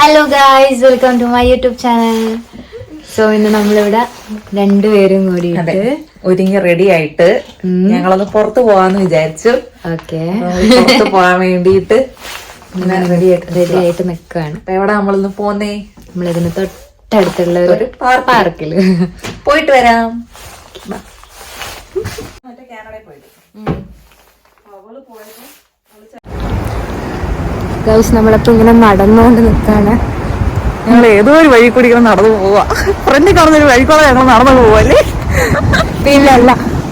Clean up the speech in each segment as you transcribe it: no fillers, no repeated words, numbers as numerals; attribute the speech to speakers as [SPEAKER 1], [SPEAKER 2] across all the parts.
[SPEAKER 1] Hello guys, welcome to my YouTube channel. So ഇന്ന് നമ്മളിവിടെ രണ്ടുപേരും കൂടിയിട്ട്
[SPEAKER 2] ഒരുങ്ങി റെഡി ആയിട്ട് ഞങ്ങളൊന്ന് പുറത്തു പോവാന്ന് വിചാരിച്ചു.
[SPEAKER 1] ഓക്കെ,
[SPEAKER 2] പുറത്ത് പോകാൻ വേണ്ടിയിട്ട്
[SPEAKER 1] റെഡി ആയിട്ട് നിൽക്കുകയാണ്.
[SPEAKER 2] എവിടെ നമ്മളിന്ന് പോന്നേ?
[SPEAKER 1] നമ്മളിതിന് തൊട്ടടുത്തുള്ള ഒരു പാർക്കില്
[SPEAKER 2] പോയിട്ട് വരാം.
[SPEAKER 1] ഗായ്സ്, നമ്മളിപ്പോ ഇങ്ങനെ നടന്നുകൊണ്ട് നിൽക്കാണ്.
[SPEAKER 2] ഞങ്ങൾ ഏതോ ഒരു വഴി കൂടി ഇങ്ങനെ നടന്നു പോവാ. ഫ്രണ്ടിൽ കാണുന്ന ഒരു വഴി കൂടെ ഞങ്ങൾ നടന്നു പോവല്ലേ.
[SPEAKER 1] പിന്നല്ല,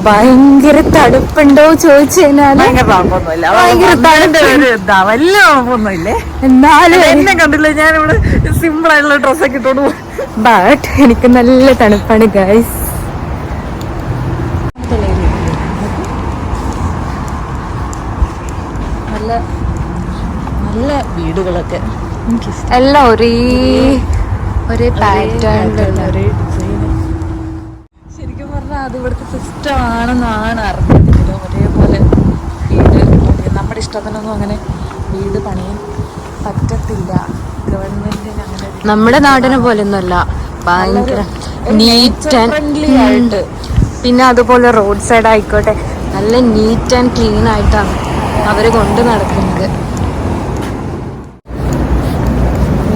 [SPEAKER 1] ഭയങ്കര തണുപ്പുണ്ടോ ചോദിച്ചു കഴിഞ്ഞാൽ
[SPEAKER 2] ഭയങ്കര തണുപ്പൊന്നുമില്ല. വലിയ തണുപ്പൊന്നുമില്ലേ.
[SPEAKER 1] എന്നാലും
[SPEAKER 2] എന്നെ കണ്ടില്ല, ഞാനിവിടെ സിമ്പിൾ ആയിട്ടുള്ള ഡ്രസ്സൊക്കെ ഇട്ടോണ്ട് പോകും.
[SPEAKER 1] ബട്ട് എനിക്ക് നല്ല തണുപ്പാണ് ഗായ്സ്.
[SPEAKER 2] നല്ല നല്ല വീടുകളൊക്കെ
[SPEAKER 1] എല്ലാം ഒരേ പാറ്റേണിലുള്ള
[SPEAKER 2] ശരിക്കും പറഞ്ഞാൽ അത് ഇവിടുത്തെ സിസ്റ്റം ആണെന്നാണ് അറിഞ്ഞത്. ഒരേപോലെ വീട് നമ്മുടെ ഇഷ്ടത്തിനൊന്നും അങ്ങനെ വീട് പണിയാൻ പറ്റത്തില്ല. ഗവൺമെന്റിന് അങ്ങനെ
[SPEAKER 1] നമ്മുടെ നാടിനെ പോലെയൊന്നുമല്ല, ഭയങ്കര നീറ്റ് ആൻഡ്
[SPEAKER 2] ഫ്രണ്ട്ലി ആയിട്ട്.
[SPEAKER 1] പിന്നെ അതുപോലെ റോഡ് സൈഡ് ആയിക്കോട്ടെ, നല്ല നീറ്റ് ആൻഡ് ക്ലീൻ ആയിട്ടാണ് അവര് കൊണ്ട് നടക്കുന്നത്.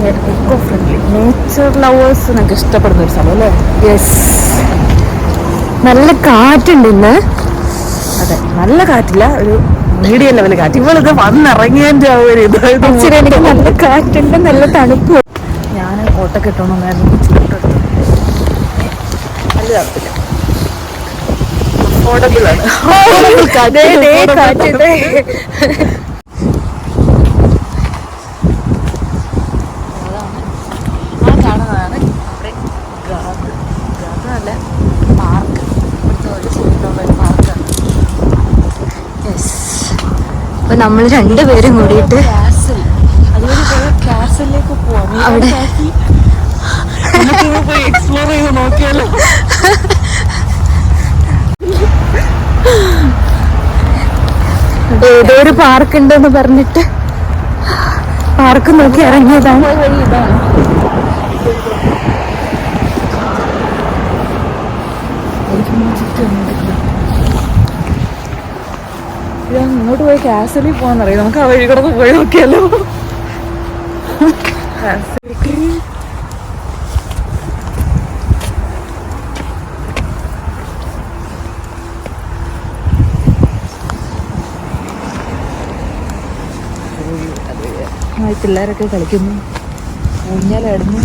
[SPEAKER 2] എക്കോ ഫ്രണ്ട്ലി, നേച്ചർ ലവേഴ്സ് നമുക്ക് ഇഷ്ടപ്പെടുന്ന ഒരു സ്ഥലം അല്ലേ?
[SPEAKER 1] യെസ്, നല്ല കാറ്റുണ്ട് ഇന്ന്.
[SPEAKER 2] അതെ, നല്ല കാറ്റില്ല, ഒരു മീഡിയം ലെവൽ കാറ്റ്. ഇവളിത് വന്നിറങ്ങിയതിന്റെ ആ ഒരു
[SPEAKER 1] എനിക്ക് നല്ല കാറ്റുണ്ട്, നല്ല തണുപ്പ്.
[SPEAKER 2] ഞാൻ കോട്ടൊക്കെ ഇട്ടോണ്ടായിരുന്നു. ചൂട്ടെടുത്തു, നല്ല തണുപ്പില്ല. അഫോർഡബിൾ ആണ്. കാണുന്നതാണ് നമ്മുടെ ഗാർഡനല്ല, പാർക്ക്. ഇവിടുത്തെ ഒരു സൈഡിലുള്ള ഒരു പാർക്കാണ്.
[SPEAKER 1] യെസ്, അപ്പൊ നമ്മൾ രണ്ടുപേരും കൂടിയിട്ട്
[SPEAKER 2] കാസിൽ, അതുപോലെ കാസിലേക്ക് പോവാം.
[SPEAKER 1] അവിടെ
[SPEAKER 2] പോയി എക്സ്പ്ലോർ ചെയ്ത് നോക്കിയാലോ?
[SPEAKER 1] ഏതോ ഒരു പാർക്ക് ഉണ്ടെന്ന് പറഞ്ഞിട്ട് പാർക്ക് നോക്കി ഇറങ്ങിയതാണ്.
[SPEAKER 2] ഇങ്ങോട്ട് പോയി കാസലിൽ പോവാന്നറിയാം. നമുക്ക് ആ വഴി കൂടെ പോയി നോക്കിയാലോ? പിള്ളേരൊക്കെ കളിക്കുന്നു, ഊഞ്ഞാലാടുന്നു.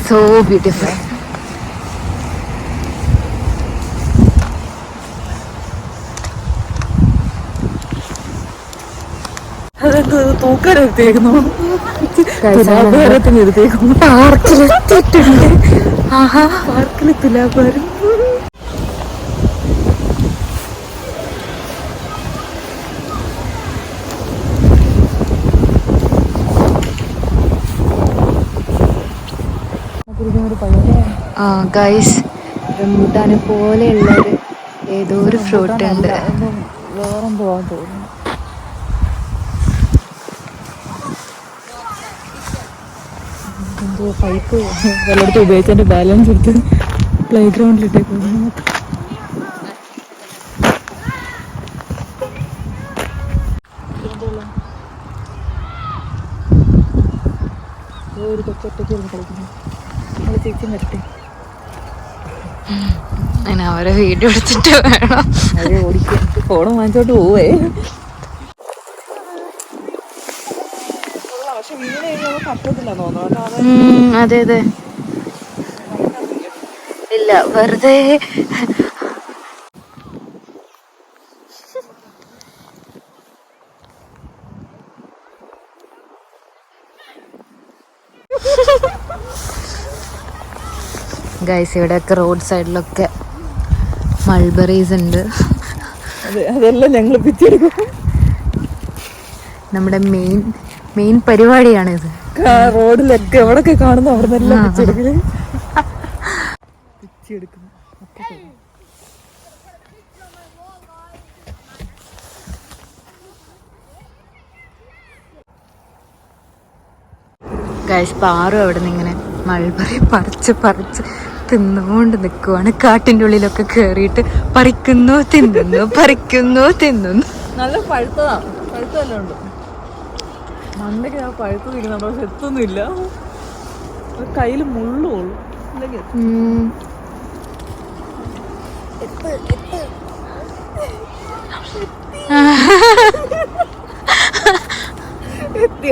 [SPEAKER 1] So beautiful.
[SPEAKER 2] അതെന്ത് തൂക്കാനെടുത്തേക്കുന്നു? തുലാഭാരത്തിന് എടുത്തേക്കുന്നു.
[SPEAKER 1] പാർക്കിലെത്തിയിട്ടുണ്ട്. ആഹാ,
[SPEAKER 2] പാർക്കിൽ തുലാഭാരം.
[SPEAKER 1] ഗൈസ്, റംബൂട്ടാനെ പോലെയുള്ളൊരു ഏതോ ഒരു ഫ്രൂട്ട് ഉണ്ട്.
[SPEAKER 2] വേറെന്തോ തോന്നുന്നു. എന്തോ പൈപ്പ് വല്ലയിടത്തും ഉപയോഗിച്ചതിന്റെ ബാലൻസ് എടുത്ത് പ്ലേ ഗ്രൗണ്ടിലിട്ടേക്ക്. ഒരു കൊച്ചൊറ്റയ്ക്ക് കളിക്കുന്നു. നമ്മള് ചേച്ചി വരട്ടെ,
[SPEAKER 1] അവരെ വീഡിയോ എടുത്തിട്ട് വേണം
[SPEAKER 2] അവരെ ഓടിക്കാൻ. ഫോൺ വാങ്ങിച്ചോട്ട് പോവേ. പക്ഷെ വീട് കഴിഞ്ഞാൽ പറ്റത്തില്ല തോന്നുന്നു.
[SPEAKER 1] അതെ അതെ, ഇല്ല, വെറുതെ ഗൈസ്, ഇവിടെയൊക്കെ റോഡ് സൈഡിലൊക്കെ മൾബറീസ് ഉണ്ട്.
[SPEAKER 2] അതെല്ലാം ഞങ്ങൾ പിച്ചെടുക്കും.
[SPEAKER 1] നമ്മുടെ മെയിൻ പരിപാടിയാണിത്.
[SPEAKER 2] റോഡിലൊക്കെ എവിടൊക്കെ കാണുന്നു അവിടെ നിന്നെല്ലാം പിച്ചെടുക്കല്. പിച്ചെടുക്കുന്നു.
[SPEAKER 1] ഗൈസ് പാറു അവിടെ നിന്ന് ഇങ്ങനെ മൾബറി പറിച്ച് തിന്നുകൊണ്ട് നിൽക്കുവാണ്. കാട്ടിൻ്റെ ഉള്ളിലൊക്കെ കയറിയിട്ട് പറിക്കുന്നു തിന്നുന്നു തിന്നുന്നു.
[SPEAKER 2] നല്ല പഴുത്തതാണ്, പഴുത്തതെല്ലാം ഉണ്ട്. മണ്ടയ്ക്ക് ഞാൻ പഴുത്ത് നിൽക്കുന്നുണ്ടോ, പക്ഷെ എത്തൊന്നുമില്ല. കയ്യിൽ മുള്ളുള്ളൂ.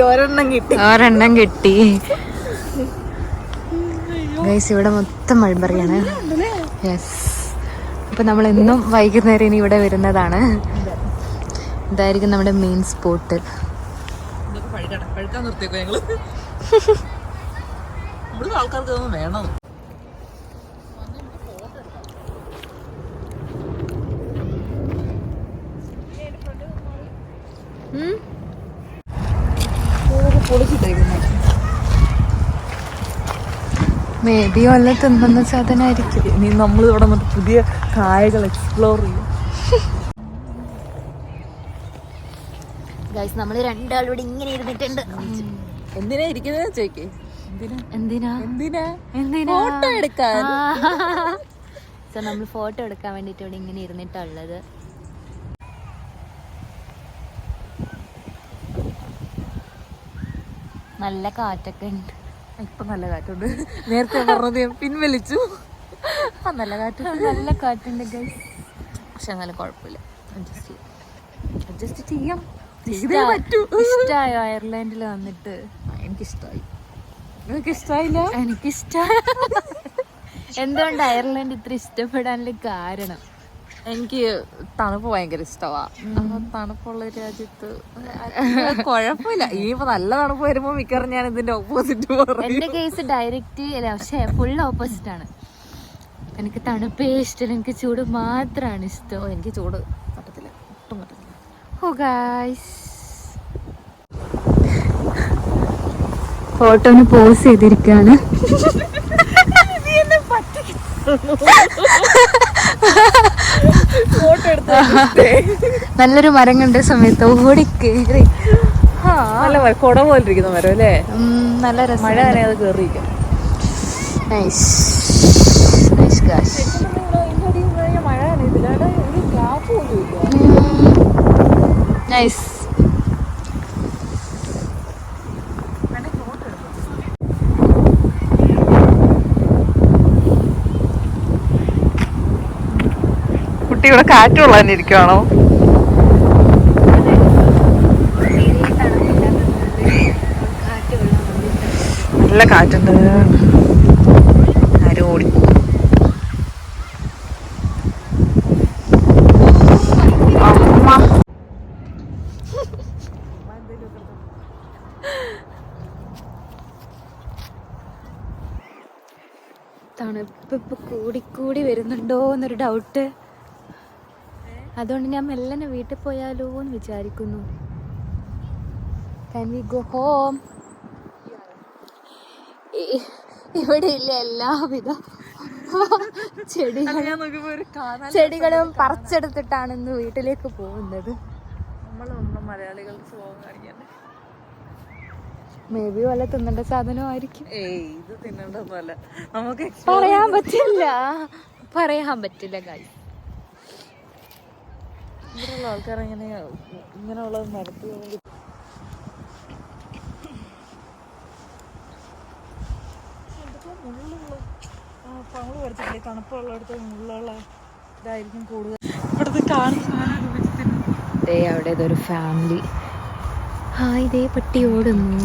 [SPEAKER 1] ഒരെണ്ണം കിട്ടി. ഗൈസ് ഇവിടെ മൊത്തം മൾബറിയാണ്. യെസ്. അപ്പൊ നമ്മൾ എന്നും വൈകുന്നേരം ഇനി ഇവിടെ വരുന്നതാണ്. ഇതായിരിക്കും നമ്മുടെ മെയിൻ സ്പോട്ട്.
[SPEAKER 2] ആൾക്കാർക്ക് വേണം.
[SPEAKER 1] മേ ബി വല്ല തിന്നുന്ന സാധനമായിരിക്കും.
[SPEAKER 2] ഇനി നമ്മൾ ഇവിടെ വന്നിട്ട് പുതിയ കായകൾ എക്സ്പ്ലോർ ചെയ്യും.
[SPEAKER 1] ഗൈസ് നമ്മൾ രണ്ടാളൂടെ ഇങ്ങനെ ഇരുന്നിട്ടുണ്ട്.
[SPEAKER 2] എന്തിനാ ഇരിക്കുന്നത് ചോദിക്കേ?
[SPEAKER 1] എന്തിനാ
[SPEAKER 2] ഫോട്ടോ എടുക്കാൻ.
[SPEAKER 1] സോ നമ്മൾ ഫോട്ടോ എടുക്കാൻ വേണ്ടിട്ട് ഇവിടെ ഇങ്ങനെ ഇരുന്നിട്ടുള്ളത്. നല്ല കാറ്റൊക്കെ ഉണ്ട്.
[SPEAKER 2] ഇപ്പൊ നല്ല കാറ്റുണ്ട്. നേരത്തെ പറഞ്ഞത് ഞാൻ പിൻവലിച്ചു.
[SPEAKER 1] നല്ല കാറ്റുണ്ട് ഗൈസ്. പക്ഷെ എന്നാലും കുഴപ്പമില്ല, അഡ്ജസ്റ്റ് ചെയ്യാം. ഇഷ്ടമായോ അയർലാൻഡിൽ വന്നിട്ട്?
[SPEAKER 2] എനിക്കിഷ്ടമായി. നിങ്ങൾക്ക് ഇഷ്ടമായില്ല?
[SPEAKER 1] എനിക്കിഷ്ടമായി. എന്തുകൊണ്ട് അയർലാൻഡ് ഇത്ര ഇഷ്ടപ്പെടാനുള്ള കാരണം?
[SPEAKER 2] എനിക്ക് തണുപ്പ് ഭയങ്കര ഇഷ്ടമാണ്. തണുപ്പുള്ള രാജ്യത്ത് കുഴപ്പമില്ല. ഇനിയിപ്പോ നല്ല തണുപ്പ് വരുമ്പോ മിക്കവാറും ഞാൻ ഇതിന്റെ ഓപ്പോസിറ്റ് പറയും.
[SPEAKER 1] എന്റെ കേസ് ഡയറക്റ്റ് അല്ല, പക്ഷെ ഫുൾ ഓപ്പോസിറ്റ് ആണ്. എനിക്ക് തണുപ്പേ ഇഷ്ടം, എനിക്ക് ചൂട് മാത്രമാണ് ഇഷ്ടം.
[SPEAKER 2] എനിക്ക് ചൂട് പറ്റത്തില്ല, ഒട്ടും പറ്റത്തില്ല.
[SPEAKER 1] ഓ ഗായ്സ്, ഫോട്ടോന് പോസ് ചെയ്തിരിക്കാണ്. നല്ലൊരു മരം കണ്ട സമയത്ത് ഓടിക്കേറി.
[SPEAKER 2] നല്ല കൊട പോലെ ഇരിക്കുന്ന മരം അല്ലേ?
[SPEAKER 1] നല്ല രസം.
[SPEAKER 2] മഴ തന്നെ അത് കേറിയിരിക്കും.
[SPEAKER 1] Nice nice guys.
[SPEAKER 2] മഴ നനയത്തില്ല, ഒരു ഗ്യാപ്പ് പോലും ഇല്ല.
[SPEAKER 1] നൈസ്.
[SPEAKER 2] ഇവിടെ കാറ്റുള്ളതിരിക്കുവാണോ? നല്ല കാറ്റുണ്ട്. ആരും ഓടി
[SPEAKER 1] തണുപ്പ് ഇപ്പൊ കൂടിക്കൂടി വരുന്നുണ്ടോ എന്നൊരു ഡൗട്ട്. അതുകൊണ്ട് ഞാൻ മെല്ലനെ വീട്ടിൽ പോയാലോ എന്ന് വിചാരിക്കുന്നു. Can we go home? ഇവിടെ ഇല്ല എല്ലാവിധ ചെടികളും പറിച്ചെടുത്തിട്ടാണ് ഇന്ന് വീട്ടിലേക്ക് പോകുന്നത്.
[SPEAKER 2] മലയാളികൾ
[SPEAKER 1] മേ ബി വല്ല തിന്നേണ്ട സാധനമായിരിക്കും.
[SPEAKER 2] ഇത് തിന്നണ്ടല്ല, നമുക്ക്
[SPEAKER 1] പറയാൻ പറ്റില്ല കാര്യം.
[SPEAKER 2] ഇവിടെയുള്ള ആൾക്കാർ ഇങ്ങനെയുള്ളത് നടത്തി പങ്ങൾ പഠിച്ചില്ലേ? തണുപ്പുള്ളടത്ത് മുള്ളുള്ള ഇതായിരിക്കും കൂടുതൽ. ഇവിടുത്തെ കാണുന്ന
[SPEAKER 1] അവിടെ ഇതൊരു ഫാമിലി. ഇതേ പട്ടി ഓടുന്നു.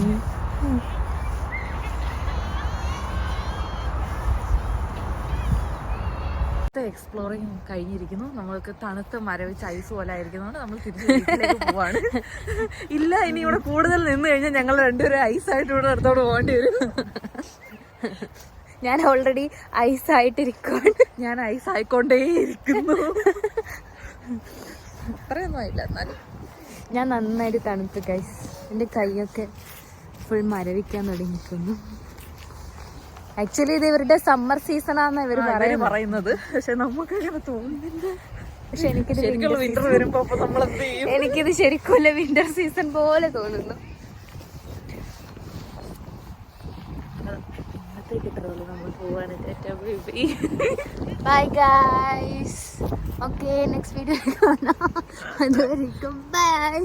[SPEAKER 2] എക്സ്പ്ലോറിങ് കഴിഞ്ഞിരിക്കുന്നു. നമ്മൾക്ക് തണുത്ത മരവിച്ച് ഐസ് പോലെ ആയിരിക്കുന്നതുകൊണ്ട് നമ്മൾ തിരിച്ച് പോവാണ്. ഇല്ല, ഇനി ഇവിടെ കൂടുതൽ നിന്ന് കഴിഞ്ഞാൽ ഞങ്ങൾ രണ്ടുപേരും ഐസായിട്ട് ഇവിടെ അടുത്തോട് പോകേണ്ടി വരും.
[SPEAKER 1] ഞാൻ ഓൾറെഡി ഐസായിട്ടിരിക്കുവാണ്.
[SPEAKER 2] ഞാൻ ഐസ് ആയിക്കൊണ്ടേ ഇരിക്കുന്നു. അത്രയൊന്നും ആയില്ല, എന്നാലും
[SPEAKER 1] ഞാൻ നന്നായിട്ട് തണുത്തു ഗൈസ്. എൻ്റെ കൈയൊക്കെ ഫുൾ മരവിക്കാൻ തുടങ്ങിയിരിക്കുന്നു. ആക്ച്വലി ഇത് ഇവരുടെ സമ്മർ സീസണാന്ന് ഇവർ
[SPEAKER 2] പറയുന്നത്, പക്ഷെ നമുക്ക് അങ്ങനെ തോന്നുന്നില്ല.
[SPEAKER 1] പക്ഷെ എനിക്കിത്
[SPEAKER 2] വിന്റർ വരുമ്പോ നമ്മൾ എന്ത് ചെയ്യും?
[SPEAKER 1] എനിക്കിത് ശരിക്കും വിന്റർ സീസൺ പോലെ തോന്നുന്നു.
[SPEAKER 2] നാളത്തേക്ക് ഇത്രയുള്ളൂ. നമ്മൾ പോവാണ്. Baby
[SPEAKER 1] bye guys. Okay, next video കാണാം. അതുവരെയും ബൈ.